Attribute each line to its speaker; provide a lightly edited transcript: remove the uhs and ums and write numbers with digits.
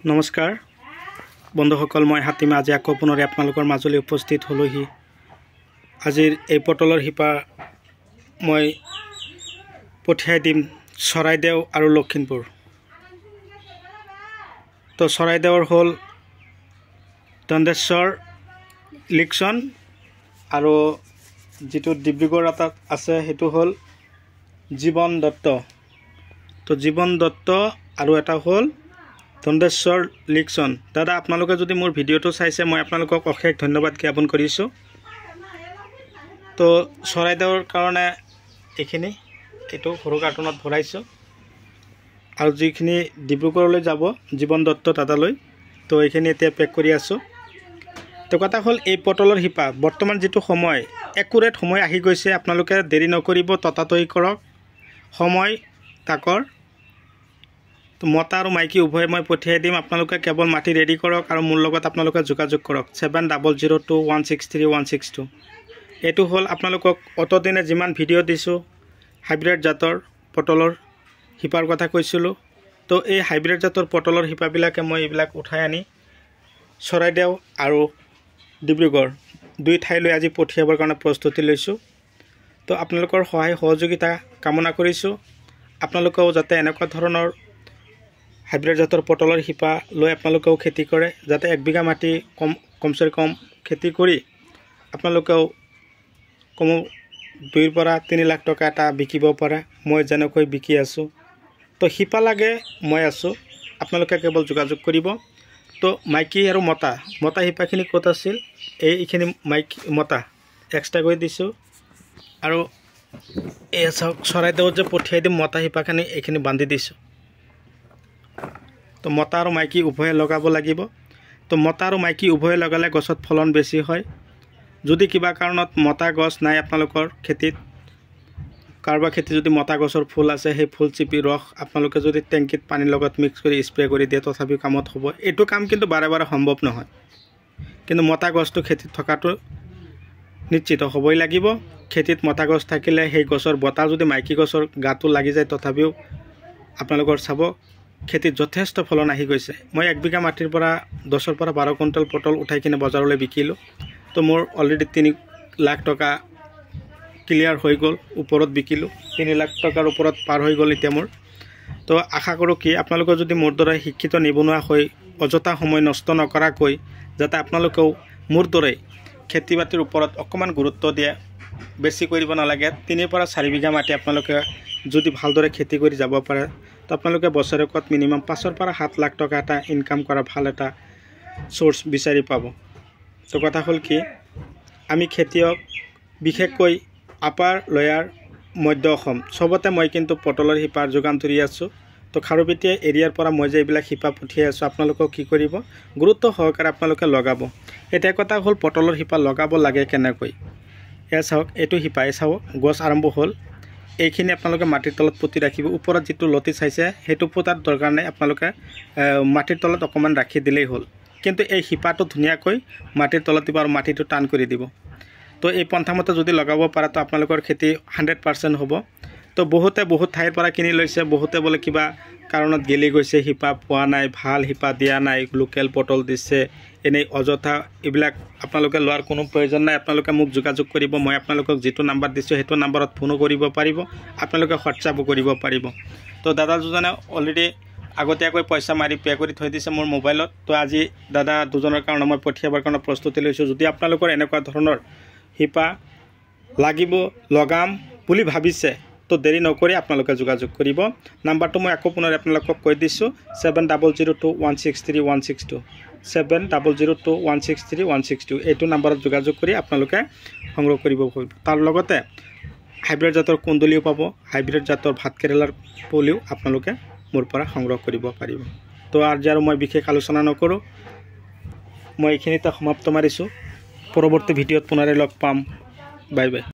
Speaker 1: নমস্কাৰ বন্ধুসকল, মই হাতীম আজি আকৌ পুনৰ আপোনালোকৰ মাজলৈ উপস্থিত হলোহি। আজিৰ এই পটলৰ শিপা মই পঠিয়াই দিম চৰাইদেউ আৰু লখিমপুৰ। তো চৰাইদেউৰ হ'ল দন্দেশ্বৰ লিকচন আৰু যিটো ডিব্ৰুগড় আছে সেইটো হ'ল জীৱন দত্ত। তো জীৱন দত্ত আৰু এটা হ'ল দন্দেশ্বৰ লিকচন। দাদা, আপোনালোকে যদি মোৰ ভিডিঅ'টো চাইছে মই আপোনালোকক অশেষ ধন্যবাদ জ্ঞাপন কৰিছোঁ। তো চৰাইদেউৰ কাৰণে এইখিনি এইটো সৰু কাৰ্টুনত ভৰাইছোঁ আৰু যিখিনি ডিব্ৰুগড়লৈ যাব জীৱন দত্ত দাদালৈ, তো এইখিনি এতিয়া পেক কৰি আছোঁ। তো কথা হ'ল এই পটলৰ শিপা বৰ্তমান যিটো সময় একুৰেট সময় আহি গৈছে, আপোনালোকে দেৰি নকৰিব, ততাতৈ কৰক, সময় তাকৰ। তো মতা আৰু মাইকী উভয়ে মই পঠিয়াই দিম। আপোনালোকে কেৱল মাটি ৰেডি কৰক আৰু মোৰ লগত আপোনালোকে যোগাযোগ কৰক 7002163162। এইটো হ'ল আপোনালোকক অতদিনে যিমান ভিডিঅ' দিছোঁ হাইব্ৰিড জাতৰ পটলৰ শিপাৰ কথা কৈছিলোঁ। তো এই হাইব্ৰিড জাতৰ পটলৰ শিপাবিলাকে মই এইবিলাক উঠাই আনি চৰাইদেউ আৰু ডিব্ৰুগড় দুই ঠাইলৈ আজি পঠিয়াবৰ কাৰণে প্ৰস্তুতি লৈছোঁ। তো আপোনালোকৰ সহায় সহযোগিতা কামনা কৰিছোঁ। আপোনালোকেও যাতে এনেকুৱা ধৰণৰ হাইব্ৰিড জাতৰ পটলৰ শিপা লৈ আপোনালোকেও খেতি কৰে, যাতে 1 বিঘা মাটি কমচে কম খেতি কৰি আপোনালোকেও কম 2 পৰা 3 লাখ টকা এটা বিকিব পাৰে, মই যেনেকৈ বিকি আছোঁ। তো শিপা লাগে মই আছোঁ, আপোনালোকে কেৱল যোগাযোগ কৰিব। তো মাইকী আৰু মতা শিপাখিনি ক'ত আছিল, এইখিনি মাইকী মতা এক্সট্ৰাকৈ দিছোঁ আৰু এই চাওক চৰাইদেউত যে পঠিয়াই দিম মতা শিপাখিনি এইখিনি বান্ধি দিছোঁ। তো মতা আৰু মাইকী উভয়ে লগাব লাগিব। তো মতা আৰু মাইকী উভয়ে লগালে গছত ফলন বেছি হয়। যদি কিবা কাৰণত মতা গছ নাই আপোনালোকৰ খেতিত, কাৰোবাৰ খেতি যদি মতা গছৰ ফুল আছে, সেই ফুল চিপি ৰস আপোনালোকে যদি টেংকিত পানীৰ লগত মিক্স কৰি স্প্ৰে কৰি দিয়ে তথাপিও কামত হ'ব। এইটো কাম কিন্তু বাৰে বাৰে সম্ভৱ নহয়, কিন্তু মতা গছটো খেতিত থকাটো নিশ্চিত হ'বই লাগিব। খেতিত মতা গছ থাকিলে সেই গছৰ বতাহ যদি মাইকী গছৰ গাটো লাগি যায় তথাপিও আপোনালোকৰ চাব খেতিত যথেষ্ট ফলন আহি গৈছে। মই 1 বিঘা মাটিৰ পৰা 10 পৰা 12 কুইণ্টেল পটল উঠাই কিনে বজাৰলৈ বিকিলোঁ। তো মোৰ অলৰেডি 3 লাখ টকা ক্লিয়াৰ হৈ গ'ল, ওপৰত বিকিলোঁ 3 লাখ টকাৰ ওপৰত পাৰ হৈ গ'ল এতিয়া মোৰ। তো আশা কৰোঁ কি আপোনালোকে যদি মোৰ দৰে শিক্ষিত নিবনুৱা হৈ অযথা সময় নষ্ট নকৰাকৈ যাতে আপোনালোকেও মোৰ দৰে খেতি বাতিৰ ওপৰত অকণমান গুৰুত্ব দিয়ে, বেছি কৰিব নালাগে। 3 পৰা 4 বিঘা মাটি আপোনালোকে যদি ভালদৰে খেতি কৰি যাব পাৰে তো আপোনালোকে বছৰেকত মিনিমাম 5 পৰা 7 লাখ টকা এটা ইনকাম কৰা ভাল এটা চ'ৰ্চ বিচাৰি পাব। তো কথা হ'ল কি, আমি খেতিয়ক বিশেষকৈ আপাৰ লয়াৰ মধ্য অসম চবতে মই কিন্তু পটলৰ শিপাৰ যোগান ধৰি আছোঁ। তো খাৰুপেটীয়া এৰিয়াৰ পৰা মই যে এইবিলাক শিপা পঠিয়াই আছোঁ আপোনালোকক কি কৰিব, গুৰুত্ব সহকাৰে আপোনালোকে লগাব। এতিয়া কথা হ'ল পটলৰ শিপা লগাব লাগে কেনেকৈ। এয়া চাওক, এইটো শিপাই চাওক গছ আৰম্ভ হ'ল, এইখিনি আপোনালোকে মাটিৰ তলত পুতি ৰাখিব। ওপৰত যিটো লতি চাইছে সেইটো পোতাৰ দৰকাৰ নাই, আপোনালোকে মাটিৰ তলত অকণমান ৰাখি দিলেই হ'ল। কিন্তু এই শিপাটো ধুনীয়াকৈ মাটিৰ তলত দিব আৰু মাটিটো টান কৰি দিব। তো এই পন্থামতে যদি লগাব পাৰে তো আপোনালোকৰ খেতি 100% হ'ব। তো বহুতে বহুত ঠাইৰ পৰা কিনি লৈছে, বহুতে বোলে কিবা কাৰণত গেলি গৈছে, শিপা পোৱা নাই, ভাল শিপা দিয়া নাই, লোকেল পটল দিছে, এনেই অযথা। এইবিলাক আপোনালোকে লোৱাৰ কোনো প্ৰয়োজন নাই। আপোনালোকে মোক যোগাযোগ কৰিব, মই আপোনালোকক যিটো নাম্বাৰ দিছোঁ সেইটো নাম্বাৰত ফোনো কৰিব পাৰিব, আপোনালোকে হোৱাটছআপো কৰিব পাৰিব। তো দাদা দুজনে অলৰেডি আগতীয়াকৈ পইচা মাৰি পে' কৰি থৈ দিছে মোৰ মোবাইলত। তো আজি দাদা দুজনৰ কাৰণে মই পঠিয়াবৰ কাৰণে প্ৰস্তুতি লৈছোঁ। যদি আপোনালোকৰ এনেকুৱা ধৰণৰ শিপা লাগিব লগাম বুলি ভাবিছে তো দেৰি নকৰি আপোনালোকে যোগাযোগ কৰিব। নাম্বাৰটো মই আকৌ পুনৰ আপোনালোকক কৈ দিছোঁ 7002163162 7002163162। এইটো নাম্বাৰত যোগাযোগ কৰি আপোনালোকে সংগ্ৰহ কৰিব পাৰিব। তাৰ লগতে হাইব্ৰিড জাতৰ কুন্দুলিও পাব, হাইব্ৰিড জাতৰ ভাতকেৰেলাৰ পুলিও আপোনালোকে মোৰ পৰা সংগ্ৰহ কৰিব পাৰিব। তো আজি আৰু মই বিশেষ আলোচনা নকৰোঁ, মই এইখিনিতে সমাপ্ত মাৰিছোঁ। পৰৱৰ্তী ভিডিঅ'ত পুনৰাই লগ পাম। Bye bye.